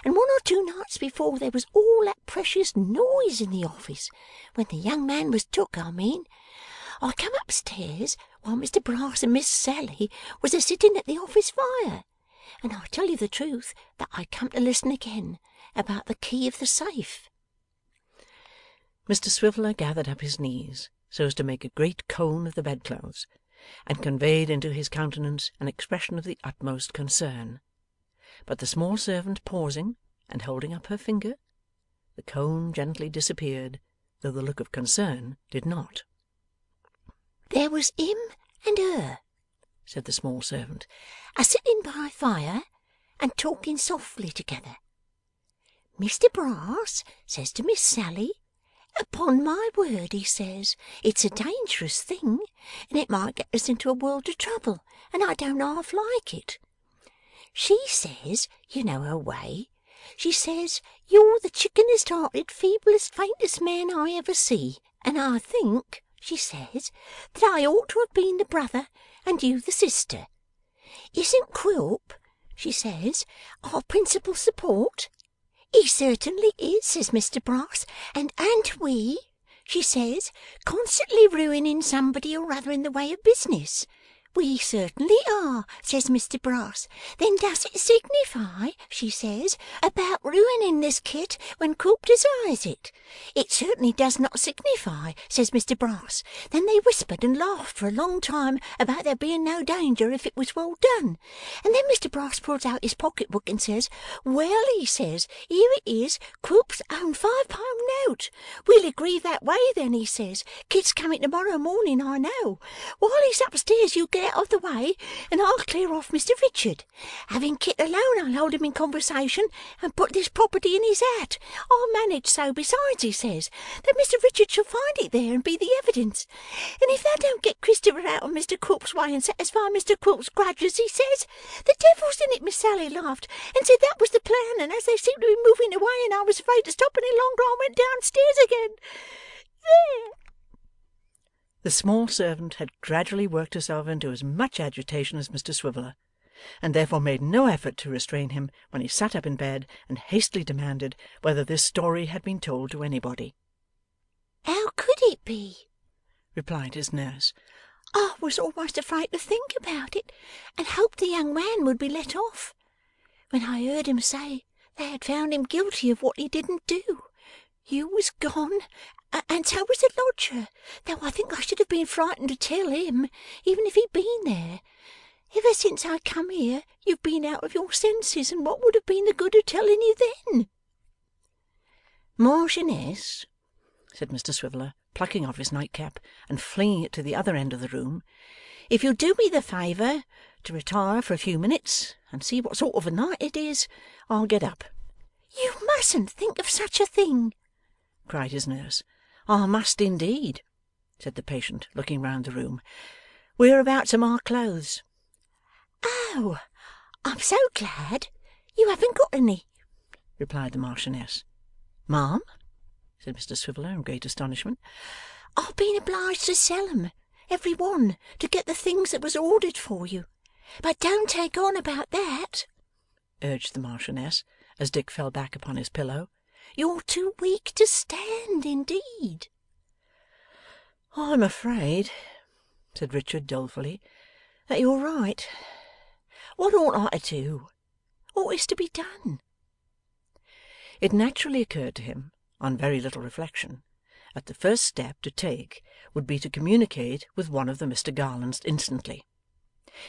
and 1 or 2 nights before there was all that precious noise in the office, when the young man was took, I mean, I come upstairs while Mr Brass and Miss Sally was a sitting at the office fire, and I tell you the truth that I come to listen again about the key of the safe.' Mr Swiveller gathered up his knees so as to make a great cone of the bedclothes, and conveyed into his countenance an expression of the utmost concern. But the small servant pausing, and holding up her finger, the cone gently disappeared, though the look of concern did not. 'There was him and her,' said the small servant, 'a sitting by fire and talking softly together. Mr Brass says to Miss Sally, "Upon my word," he says, "it's a dangerous thing, and it might get us into a world of trouble, and I don't half like it." She says, you know her way, she says, "You're the chickenest hearted, feeblest, faintest man I ever see, and I think," she says, "that I ought to have been the brother and you the sister. Isn't Quilp," she says, "our principal support?" "He certainly is," says Mr Brass, "and aren't we," she says, "constantly ruining somebody or other in the way of business?" "We certainly are," says Mr Brass. "Then does it signify," she says, "about ruining this Kit when Quilp desires it?" "It certainly does not signify," says Mr Brass. Then they whispered and laughed for a long time about there being no danger if it was well done, and then Mr Brass pulls out his pocket book and says, "Well," he says, "here it is, Quilp's own £5 note. We'll agree that way then," he says. "Kit's coming to-morrow morning, I know. While he's upstairs, you get out of the way, and I'll clear off Mr Richard. Having Kit alone, I'll hold him in conversation, and put this property in his hat. I'll manage so, besides," he says, "that Mr Richard shall find it there and be the evidence. And if that don't get Christopher out of Mr Quilp's way and satisfy Mr Quilp's grudges," he says, "the devil's in it." Miss Sally laughed and said that was the plan, and as they seemed to be moving away and I was afraid to stop any longer, I went downstairs again. There! The small servant had gradually worked herself into as much agitation as Mr Swiveller, and therefore made no effort to restrain him when he sat up in bed and hastily demanded whether this story had been told to anybody. "How could it be?" replied his nurse. "I was almost afraid to think about it, and hoped the young man would be let off, when I heard him say they had found him guilty of what he didn't do. You was gone, and so was the lodger, though I think I should have been frightened to tell him, even if he'd been there. Ever since I come here, you've been out of your senses, and what would have been the good of telling you then?" "Marchioness," said Mr Swiveller, plucking off his nightcap and flinging it to the other end of the room, "if you'll do me the favour to retire for a few minutes and see what sort of a night it is, I'll get up." "You mustn't think of such a thing," cried his nurse. "I must indeed," said the patient, looking round the room. "Whereabouts are my clothes?" "Oh, I'm so glad you haven't got any," replied the Marchioness. "Ma'am?" said Mr Swiveller in great astonishment. "I've been obliged to sell 'em, every one, to get the things that was ordered for you. But don't take on about that," urged the Marchioness, as Dick fell back upon his pillow. "You're too weak to stand, indeed." "I'm afraid," said Richard dolefully, "that you're right. What ought I to do? What is to be done?" It naturally occurred to him, on very little reflection, that the first step to take would be to communicate with one of the Mr Garlands instantly.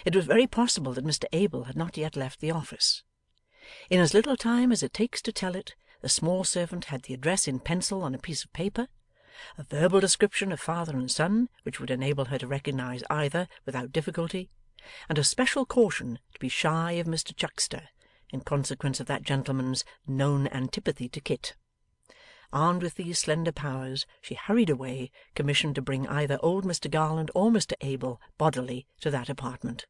It was very possible that Mr Abel had not yet left the office. In as little time as it takes to tell it, the small servant had the address in pencil on a piece of paper, a verbal description of father and son which would enable her to recognize either without difficulty, and a special caution to be shy of Mr Chuckster, in consequence of that gentleman's known antipathy to Kit. Armed with these slender powers, she hurried away, commissioned to bring either old Mr Garland or Mr Abel bodily to that apartment.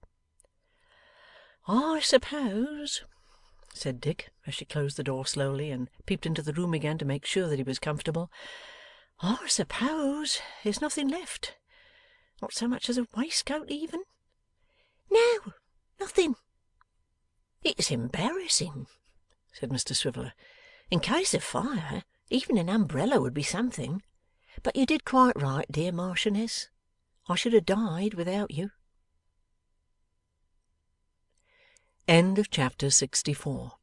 "I suppose," said Dick, as she closed the door slowly, and peeped into the room again to make sure that he was comfortable, "I suppose there's nothing left. Not so much as a waistcoat even?" "No, nothing." "It's embarrassing," said Mr Swiveller. 'In case of fire, even an umbrella would be something. But you did quite right, dear Marchioness. I should have died without you.' Chapter 64.